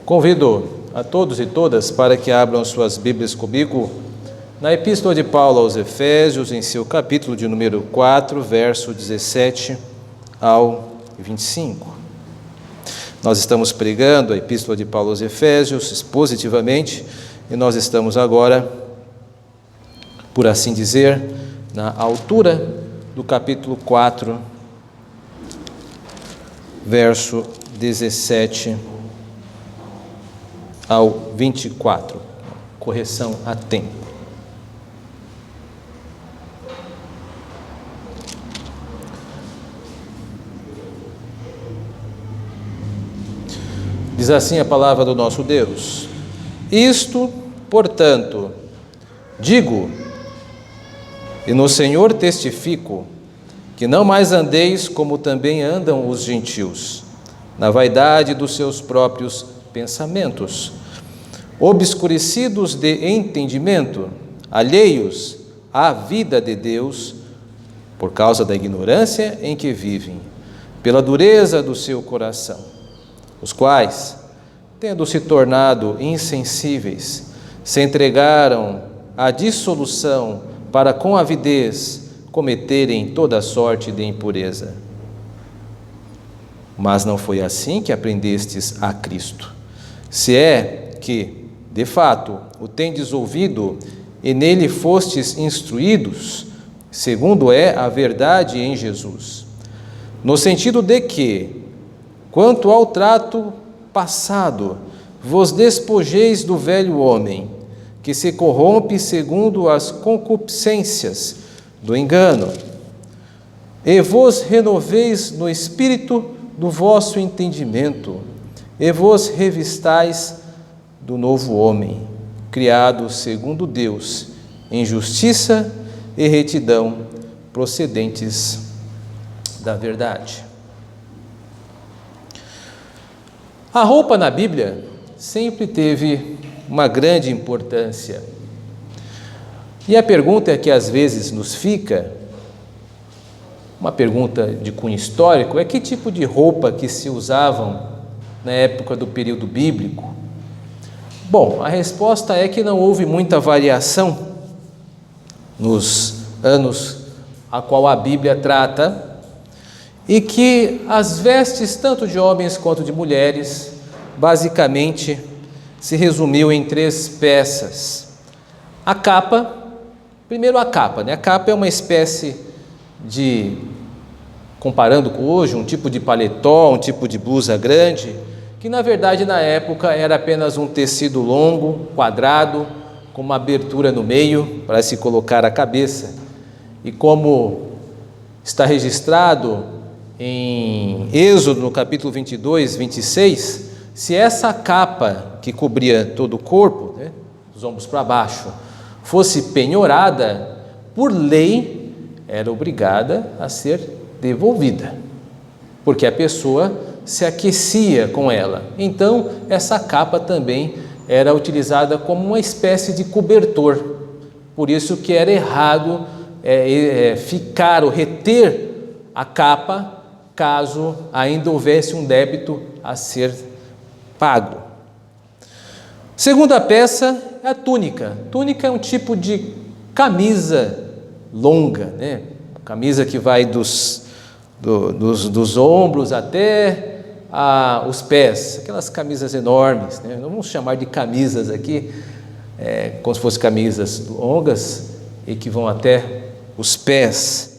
Convido a todos e todas para que abram suas Bíblias comigo na Epístola de Paulo aos Efésios, em seu capítulo de número 4, verso 17 ao 25. Nós estamos pregando a Epístola de Paulo aos Efésios expositivamente e nós estamos agora, por assim dizer, na altura do capítulo 4, verso 17 ao 24. Correção a tempo. Diz assim a palavra do nosso Deus: Isto, portanto, digo, e no Senhor testifico, que não mais andeis como também andam os gentios, na vaidade dos seus próprios pensamentos, obscurecidos de entendimento, alheios à vida de Deus, por causa da ignorância em que vivem, pela dureza do seu coração, os quais, tendo se tornado insensíveis, se entregaram à dissolução para com avidez cometerem toda sorte de impureza. Mas não foi assim que aprendestes a Cristo. Se é que, de fato, o tendes ouvido e nele fostes instruídos, segundo é a verdade em Jesus, no sentido de que, quanto ao trato passado, vos despojeis do velho homem, que se corrompe segundo as concupiscências do engano, e vos renoveis no espírito do vosso entendimento, e vos revistais do novo homem, criado segundo Deus, em justiça e retidão, procedentes da verdade. A roupa na Bíblia sempre teve uma grande importância. E a pergunta que às vezes nos fica, uma pergunta de cunho histórico, é que tipo de roupa que se usavam na época do período bíblico? Bom, a resposta é que não houve muita variação nos anos a qual a Bíblia trata, e que as vestes, tanto de homens quanto de mulheres, basicamente se resumiu em 3 peças. A capa, primeiro a capa, né? A capa é uma espécie de, comparando com hoje, um tipo de paletó, um tipo de blusa grande, que na verdade na época era apenas um tecido longo, quadrado, com uma abertura no meio para se colocar a cabeça. E como está registrado em Êxodo, no capítulo 22, 26, se essa capa que cobria todo o corpo, né, dos ombros para baixo, fosse penhorada, por lei, era obrigada a ser devolvida, porque a pessoa se aquecia com ela. Então, essa capa também era utilizada como uma espécie de cobertor. Por isso que era errado ficar ou reter a capa, caso ainda houvesse um débito a ser pago. Segunda peça é a túnica. Túnica é um tipo de camisa longa, né? Camisa que vai dos ombros até os pés, aquelas camisas enormes, né? Não vamos chamar de camisas aqui, como se fossem camisas longas e que vão até os pés.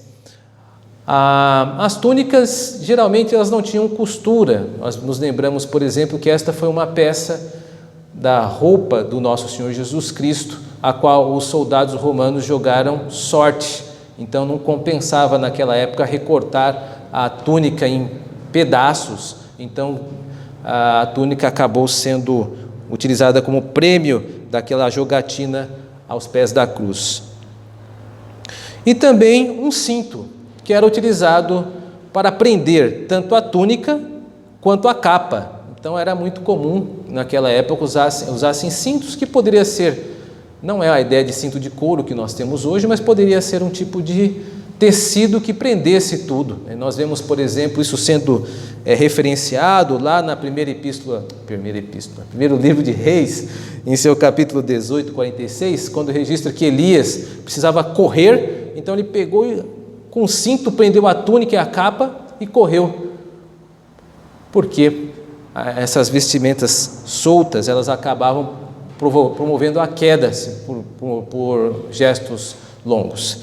As túnicas, geralmente, elas não tinham costura. Nós nos lembramos, por exemplo, que esta foi uma peça da roupa do nosso Senhor Jesus Cristo, a qual os soldados romanos jogaram sorte. Então, não compensava naquela época recortar a túnica em pedaços. Então, a túnica acabou sendo utilizada como prêmio daquela jogatina aos pés da cruz. E também um cinto, que era utilizado para prender tanto a túnica quanto a capa. Então era muito comum naquela época usassem cintos, que poderia ser, não é a ideia de cinto de couro que nós temos hoje, mas poderia ser um tipo de tecido que prendesse tudo. Nós vemos, por exemplo, isso sendo referenciado lá na primeiro livro de Reis, em seu capítulo 18, 46, quando registra que Elias precisava correr, então ele pegou e com um cinto prendeu a túnica e a capa e correu, porque essas vestimentas soltas, elas acabavam promovendo a queda por gestos longos.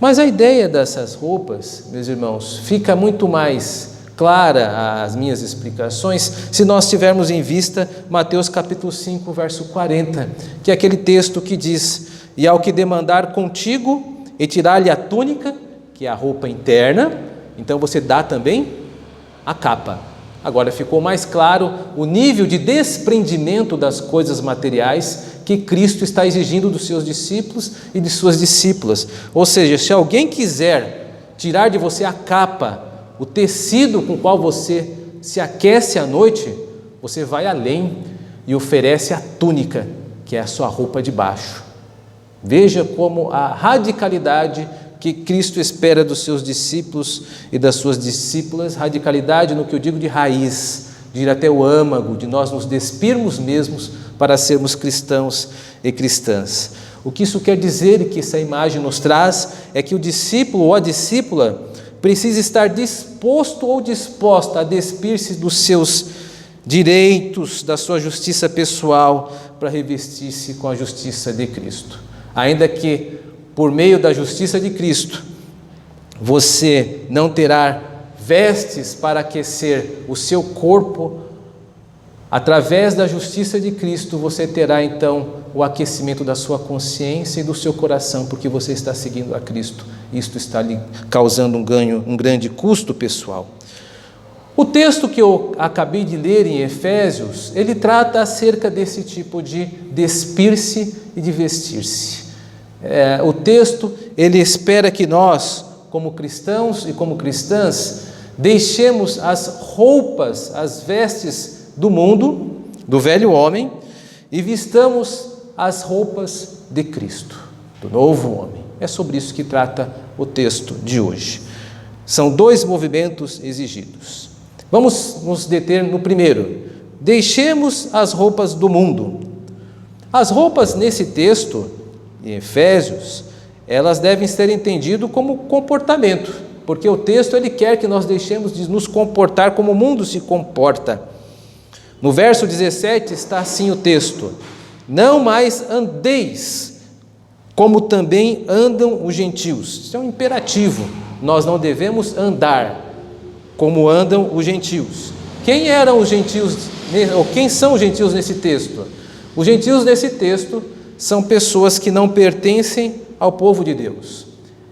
Mas a ideia dessas roupas, meus irmãos, fica muito mais clara às minhas explicações se nós tivermos em vista Mateus capítulo 5, verso 40, que é aquele texto que diz: e ao que demandar contigo, e tirar-lhe a túnica, que é a roupa interna, então você dá também a capa. Agora ficou mais claro o nível de desprendimento das coisas materiais que Cristo está exigindo dos seus discípulos e de suas discípulas. Ou seja, se alguém quiser tirar de você a capa, o tecido com o qual você se aquece à noite, você vai além e oferece a túnica, que é a sua roupa de baixo. Veja como a radicalidade que Cristo espera dos seus discípulos e das suas discípulas, radicalidade no que eu digo de raiz, de ir até o âmago, de nós nos despirmos mesmos para sermos cristãos e cristãs. O que isso quer dizer e que essa imagem nos traz é que o discípulo ou a discípula precisa estar disposto ou disposta a despir-se dos seus direitos, da sua justiça pessoal, para revestir-se com a justiça de Cristo. Ainda que por meio da justiça de Cristo, você não terá vestes para aquecer o seu corpo, através da justiça de Cristo, você terá então o aquecimento da sua consciência e do seu coração, porque você está seguindo a Cristo. Isto está lhe causando um grande custo pessoal. O texto que eu acabei de ler em Efésios, ele trata acerca desse tipo de despir-se e de vestir-se. O texto, ele espera que nós, como cristãos e como cristãs, deixemos as roupas, as vestes do mundo, do velho homem, e vistamos as roupas de Cristo, do novo homem. É sobre isso que trata o texto de hoje. São dois movimentos exigidos. Vamos nos deter no primeiro. Deixemos as roupas do mundo. As roupas nesse texto, em Efésios, elas devem ser entendidas como comportamento, porque o texto ele quer que nós deixemos de nos comportar como o mundo se comporta. No verso 17 está assim o texto: não mais andeis como também andam os gentios. Isso é um imperativo, nós não devemos andar como andam os gentios. Quem eram os gentios, ou quem são os gentios nesse texto? Os gentios nesse texto são pessoas que não pertencem ao povo de Deus.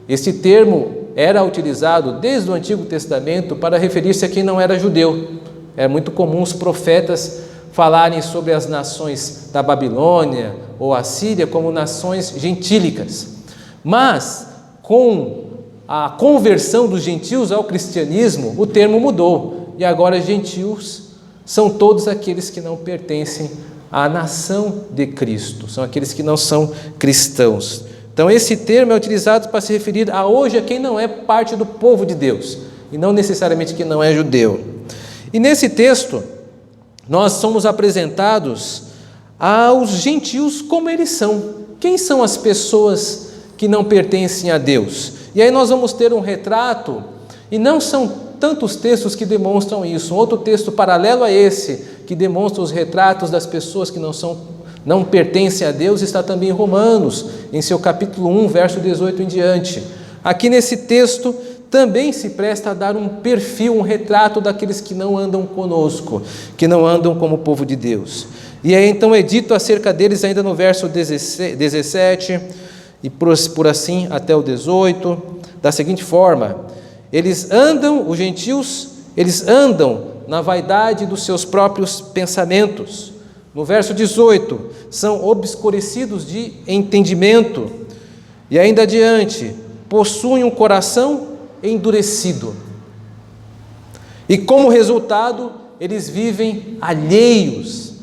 Esse termo era utilizado desde o Antigo Testamento para referir-se a quem não era judeu. É muito comum os profetas falarem sobre as nações da Babilônia ou Assíria como nações gentílicas. Mas, com a conversão dos gentios ao cristianismo, o termo mudou. E agora gentios são todos aqueles que não pertencem à nação de Cristo, são aqueles que não são cristãos. Então esse termo é utilizado para se referir a hoje a quem não é parte do povo de Deus, e não necessariamente quem não é judeu. E nesse texto, nós somos apresentados aos gentios como eles são. Quem são as pessoas que não pertencem a Deus? E aí nós vamos ter um retrato, e não são tantos textos que demonstram isso. Um outro texto paralelo a esse, que demonstra os retratos das pessoas que não pertencem a Deus, está também em Romanos, em seu capítulo 1, verso 18 em diante. Aqui nesse texto também se presta a dar um perfil, um retrato daqueles que não andam conosco, que não andam como povo de Deus. E aí então é dito acerca deles ainda no verso 17, e por assim até o 18, da seguinte forma: eles andam, os gentios, eles andam na vaidade dos seus próprios pensamentos. No verso 18, são obscurecidos de entendimento. E ainda adiante, possuem um coração endurecido. E como resultado, eles vivem alheios,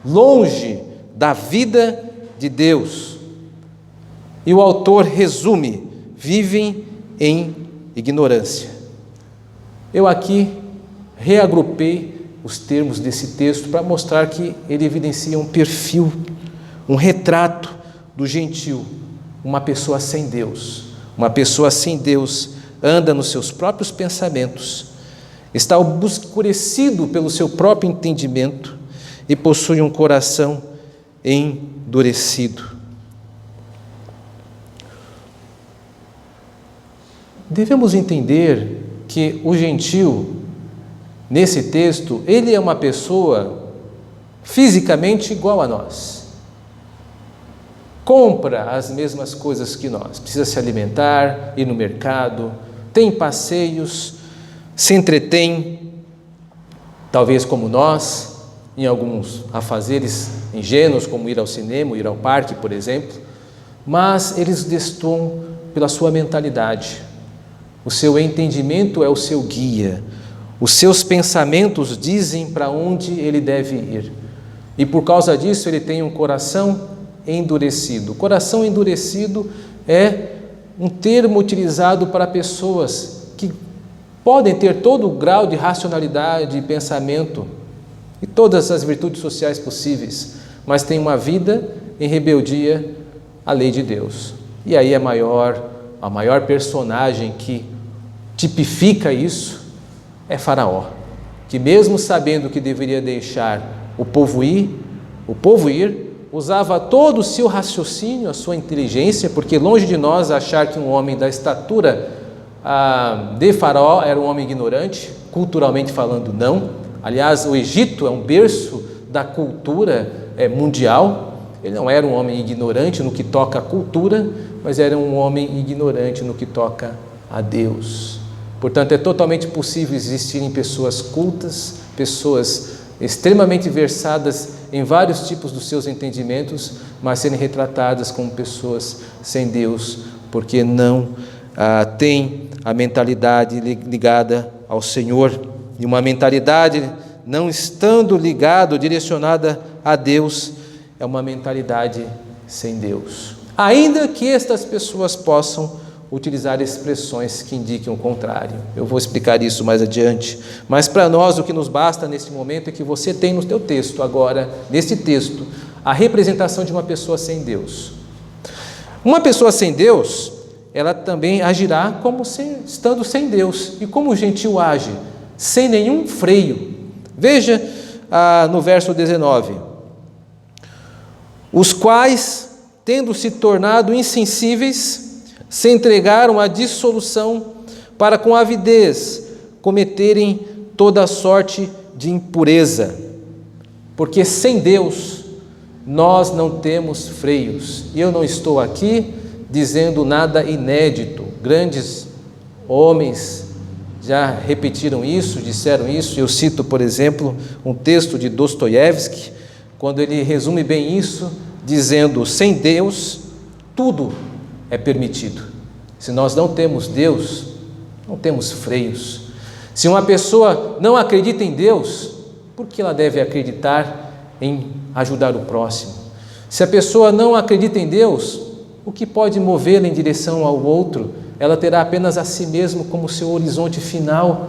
longe da vida de Deus. E o autor resume: vivem em ignorância. Eu aqui reagrupei os termos desse texto para mostrar que ele evidencia um perfil, um retrato do gentio, uma pessoa sem Deus. Uma pessoa sem Deus anda nos seus próprios pensamentos, está obscurecido pelo seu próprio entendimento e possui um coração endurecido. Devemos entender que o gentio, nesse texto, ele é uma pessoa fisicamente igual a nós. Compra as mesmas coisas que nós, precisa se alimentar, ir no mercado, tem passeios, se entretém, talvez como nós, em alguns afazeres ingênuos, como ir ao cinema, ir ao parque, por exemplo, mas eles destoam pela sua mentalidade. O seu entendimento é o seu guia, os seus pensamentos dizem para onde ele deve ir, e por causa disso ele tem um coração endurecido. Coração endurecido é um termo utilizado para pessoas que podem ter todo o grau de racionalidade e pensamento e todas as virtudes sociais possíveis, mas tem uma vida em rebeldia à lei de Deus. E aí a maior personagem que tipifica isso é Faraó, que mesmo sabendo que deveria deixar o povo ir, usava todo o seu raciocínio, a sua inteligência, porque longe de nós achar que um homem da estatura de Faraó era um homem ignorante, culturalmente falando não. Aliás, o Egito é um berço da cultura mundial. Ele não era um homem ignorante no que toca à cultura, mas era um homem ignorante no que toca a Deus. Portanto, é totalmente possível existirem pessoas cultas, pessoas extremamente versadas em vários tipos dos seus entendimentos, mas serem retratadas como pessoas sem Deus, porque não têm a mentalidade ligada ao Senhor. E uma mentalidade não estando ligada, direcionada a Deus, é uma mentalidade sem Deus. Ainda que estas pessoas possam utilizar expressões que indiquem o contrário. Eu vou explicar isso mais adiante. Mas para nós o que nos basta nesse momento é que você tem no teu texto agora, nesse texto, a representação de uma pessoa sem Deus. Uma pessoa sem Deus, ela também agirá como estando sem Deus. E como o gentio age? Sem nenhum freio. Veja no verso 19. Os quais, tendo se tornado insensíveis, se entregaram à dissolução para com avidez cometerem toda a sorte de impureza. Porque sem Deus nós não temos freios. E eu não estou aqui dizendo nada inédito. Grandes homens já repetiram isso, disseram isso. Eu cito, por exemplo, um texto de Dostoiévski, quando ele resume bem isso, dizendo: sem Deus tudo é permitido. Se nós não temos Deus, não temos freios. Se uma pessoa não acredita em Deus, por que ela deve acreditar em ajudar o próximo? Se a pessoa não acredita em Deus, o que pode movê-la em direção ao outro? Ela terá apenas a si mesmo como seu horizonte final.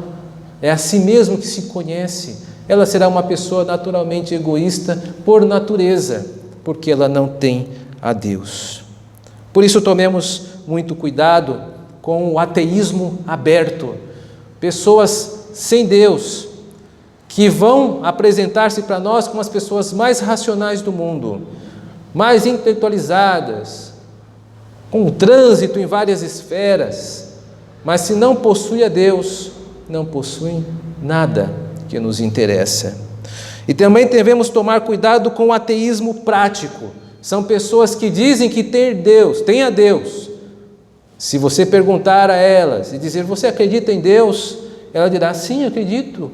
É a si mesmo que se conhece. Ela será uma pessoa naturalmente egoísta por natureza, porque ela não tem a Deus. Por isso, tomemos muito cuidado com o ateísmo aberto. Pessoas sem Deus, que vão apresentar-se para nós como as pessoas mais racionais do mundo, mais intelectualizadas, com trânsito em várias esferas, mas se não possui a Deus, não possuem nada que nos interessa. E também devemos tomar cuidado com o ateísmo prático. São pessoas que dizem que tem a Deus. Se você perguntar a elas e dizer: você acredita em Deus? Ela dirá: sim, acredito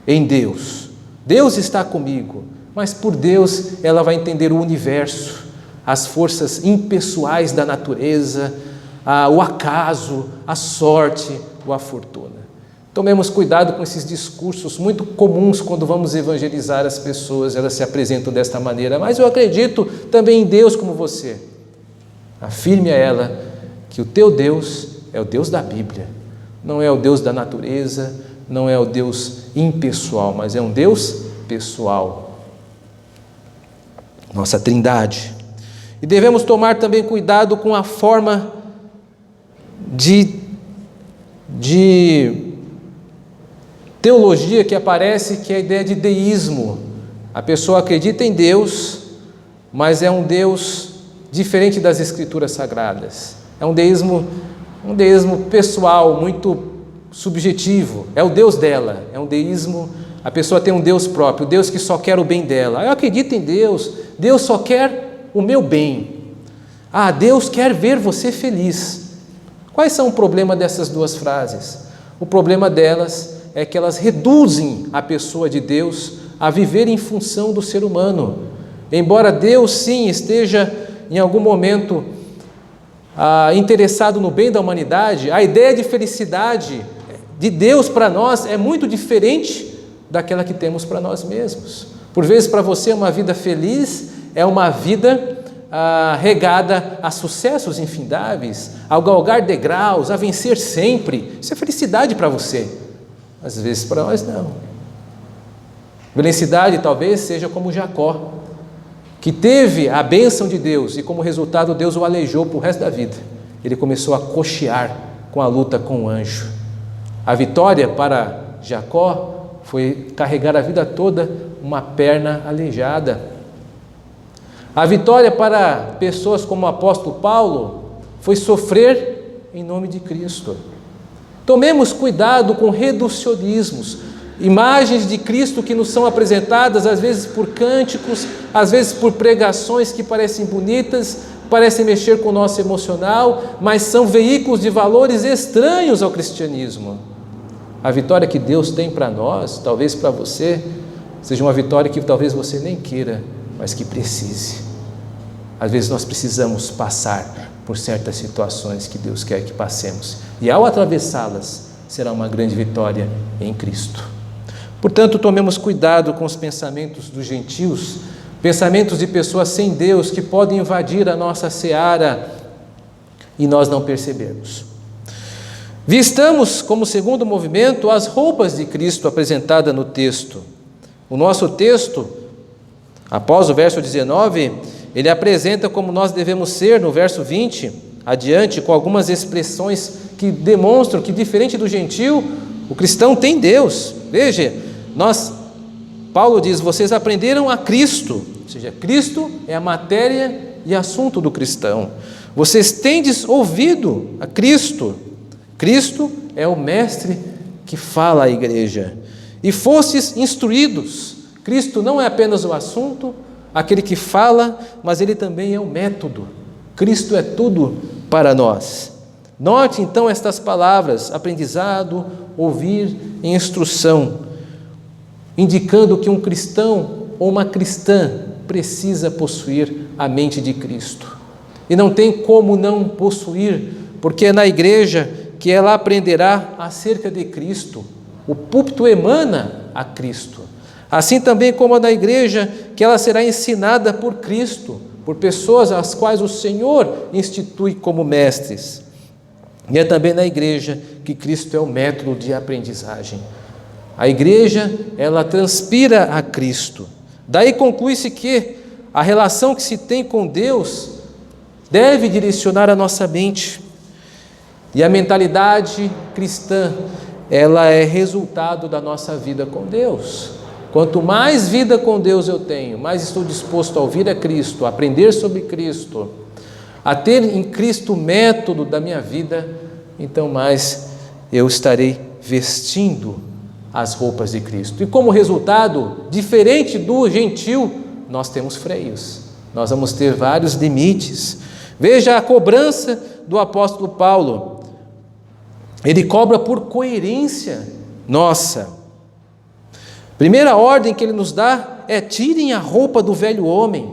em Deus. Deus está comigo. Mas por Deus ela vai entender o universo, as forças impessoais da natureza, o acaso, a sorte ou a fortuna. Tomemos cuidado com esses discursos muito comuns quando vamos evangelizar as pessoas. Elas se apresentam desta maneira: mas eu acredito também em Deus como você. Afirme a ela que o teu Deus é o Deus da Bíblia. Não é o Deus da natureza, não é o Deus impessoal, mas é um Deus pessoal. Nossa Trindade. E devemos tomar também cuidado com a forma de teologia que aparece, que é a ideia de deísmo. A pessoa acredita em Deus, mas é um Deus diferente das Escrituras Sagradas. É um deísmo pessoal, muito subjetivo. É o Deus dela, é um deísmo. A pessoa tem um Deus próprio, o Deus que só quer o bem dela. Eu acredito em Deus, Deus só quer o meu bem. Deus quer ver você feliz. Quais são o problema dessas duas frases? O problema delas é que elas reduzem a pessoa de Deus a viver em função do ser humano. Embora Deus sim esteja em algum momento interessado no bem da humanidade, a ideia de felicidade de Deus para nós é muito diferente daquela que temos para nós mesmos. Por vezes para você uma vida feliz é uma vida regada a sucessos infindáveis, a galgar degraus, a vencer sempre. Isso é felicidade para você. Às vezes para nós não. Felicidade talvez seja como Jacó, que teve a bênção de Deus e como resultado Deus o aleijou para o resto da vida. Ele começou a cochear com a luta com o anjo. A vitória para Jacó foi carregar a vida toda uma perna aleijada. A vitória para pessoas como o apóstolo Paulo foi sofrer em nome de Cristo. Tomemos cuidado com reducionismos, imagens de Cristo que nos são apresentadas às vezes por cânticos, às vezes por pregações que parecem bonitas, parecem mexer com o nosso emocional, mas são veículos de valores estranhos ao cristianismo. A vitória que Deus tem para nós, talvez para você, seja uma vitória que talvez você nem queira, mas que precise. Às vezes nós precisamos passar por certas situações que Deus quer que passemos, e ao atravessá-las, será uma grande vitória em Cristo. Portanto, tomemos cuidado com os pensamentos dos gentios, pensamentos de pessoas sem Deus que podem invadir a nossa seara e nós não percebemos. Vistamos como segundo movimento as roupas de Cristo apresentada no texto. O nosso texto, após o verso 19, ele apresenta como nós devemos ser no verso 20, adiante, com algumas expressões que demonstram que, diferente do gentio, o cristão tem Deus. Veja, Paulo diz, vocês aprenderam a Cristo, ou seja, Cristo é a matéria e assunto do cristão. Vocês tendes ouvido a Cristo. Cristo é o mestre que fala à igreja. E fostes instruídos. Cristo não é apenas o assunto, aquele que fala, mas ele também é o método. Cristo é tudo para nós. Note então estas palavras, aprendizado, ouvir e instrução, indicando que um cristão ou uma cristã precisa possuir a mente de Cristo. E não tem como não possuir, porque é na igreja que ela aprenderá acerca de Cristo. O púlpito emana a Cristo. Assim também como na igreja que ela será ensinada por Cristo, por pessoas às quais o Senhor institui como mestres. E é também na igreja que Cristo é o método de aprendizagem. A igreja, ela transpira a Cristo. Daí conclui-se que a relação que se tem com Deus deve direcionar a nossa mente. E a mentalidade cristã, ela é resultado da nossa vida com Deus. Quanto mais vida com Deus eu tenho, mais estou disposto a ouvir a Cristo, a aprender sobre Cristo, a ter em Cristo o método da minha vida, então mais eu estarei vestindo as roupas de Cristo. E como resultado, diferente do gentio, nós temos freios, nós vamos ter vários limites. Veja a cobrança do apóstolo Paulo. Ele cobra por coerência nossa. Primeira ordem que ele nos dá é: tirem a roupa do velho homem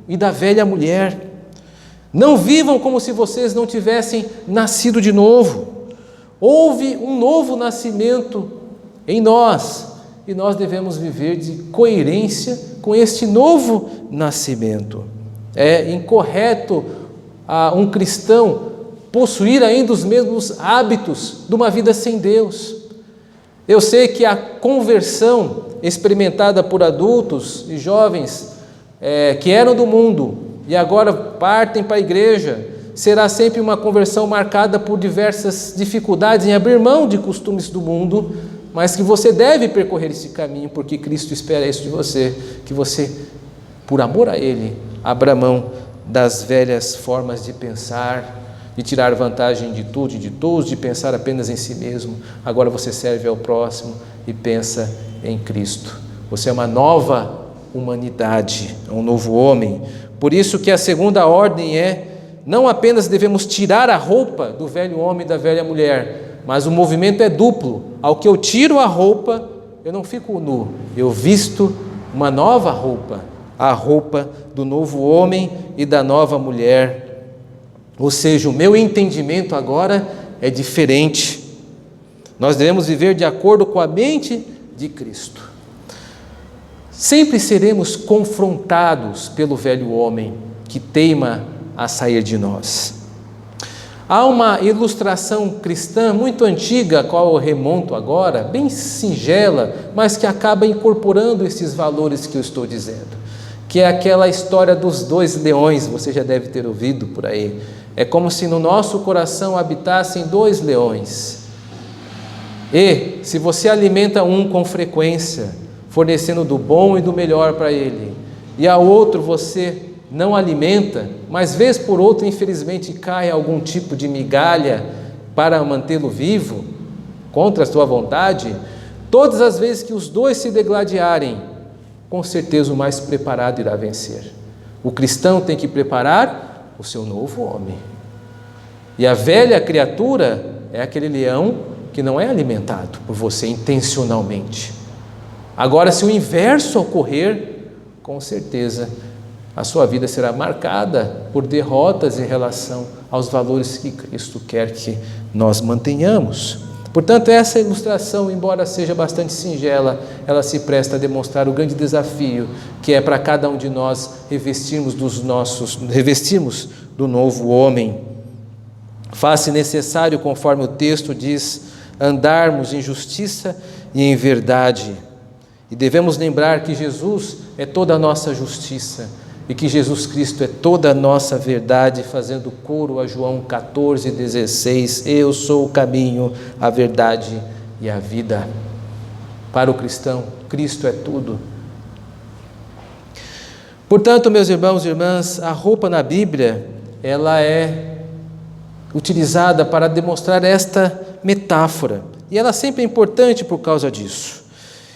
e da velha mulher. Não vivam como se vocês não tivessem nascido de novo. Houve um novo nascimento em nós e nós devemos viver de coerência com este novo nascimento. É incorreto um cristão possuir ainda os mesmos hábitos de uma vida sem Deus. Eu sei que a conversão experimentada por adultos e jovens que eram do mundo e agora partem para a igreja, será sempre uma conversão marcada por diversas dificuldades em abrir mão de costumes do mundo, mas que você deve percorrer esse caminho, porque Cristo espera isso de você, que você, por amor a Ele, abra mão das velhas formas de pensar, de tirar vantagem de tudo e de todos, de pensar apenas em si mesmo. Agora você serve ao próximo e pensa em Cristo. Você é uma nova humanidade, um novo homem. Por isso que a segunda ordem não apenas devemos tirar a roupa do velho homem e da velha mulher, mas o movimento é duplo. Ao que eu tiro a roupa, eu não fico nu, eu visto uma nova roupa, a roupa do novo homem e da nova mulher. Ou seja, o meu entendimento agora é diferente. Nós devemos viver de acordo com a mente de Cristo. Sempre seremos confrontados pelo velho homem que teima a sair de nós. Há uma ilustração cristã muito antiga, a qual eu remonto agora, bem singela, mas que acaba incorporando esses valores que eu estou dizendo, que é aquela história dos 2 leões, você já deve ter ouvido por aí. É como se no nosso coração habitassem 2 leões. E se você alimenta um com frequência, fornecendo do bom e do melhor para ele, e a outro você não alimenta, mas vez por outra, infelizmente, cai algum tipo de migalha para mantê-lo vivo, contra a sua vontade, todas as vezes que os 2 se degladiarem, com certeza o mais preparado irá vencer. O cristão tem que preparar o seu novo homem. E a velha criatura é aquele leão que não é alimentado por você intencionalmente. Agora, se o inverso ocorrer, com certeza a sua vida será marcada por derrotas em relação aos valores que Cristo quer que nós mantenhamos. Portanto, essa ilustração, embora seja bastante singela, ela se presta a demonstrar o grande desafio que é para cada um de nós revestirmos do novo homem. Faz-se necessário, conforme o texto diz, andarmos em justiça e em verdade. E devemos lembrar que Jesus é toda a nossa justiça e que Jesus Cristo é toda a nossa verdade, fazendo coro a João 14,16, eu sou o caminho, a verdade e a vida. Para o cristão, Cristo é tudo. Portanto, meus irmãos e irmãs, a roupa na Bíblia, ela é utilizada para demonstrar esta metáfora, e ela sempre é importante por causa disso.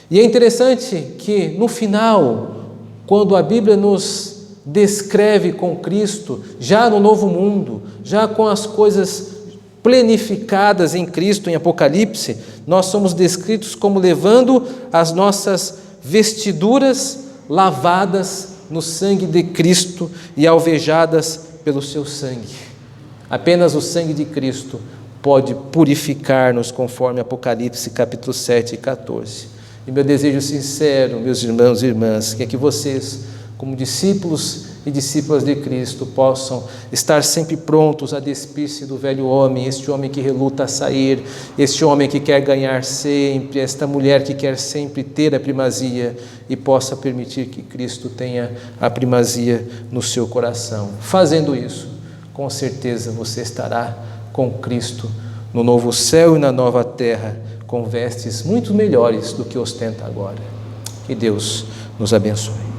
E é interessante que no final, quando a Bíblia nos descreve com Cristo, já no novo mundo, já com as coisas plenificadas em Cristo, em Apocalipse, nós somos descritos como levando as nossas vestiduras lavadas no sangue de Cristo e alvejadas pelo seu sangue. Apenas o sangue de Cristo pode purificar-nos, conforme Apocalipse capítulo 7 e 14. E meu desejo sincero, meus irmãos e irmãs, que é que vocês, como discípulos e discípulas de Cristo, possam estar sempre prontos a despir-se do velho homem, este homem que reluta a sair, este homem que quer ganhar sempre, esta mulher que quer sempre ter a primazia, e possa permitir que Cristo tenha a primazia no seu coração. Fazendo isso, com certeza você estará com Cristo no novo céu e na nova terra, com vestes muito melhores do que ostenta agora. Que Deus nos abençoe.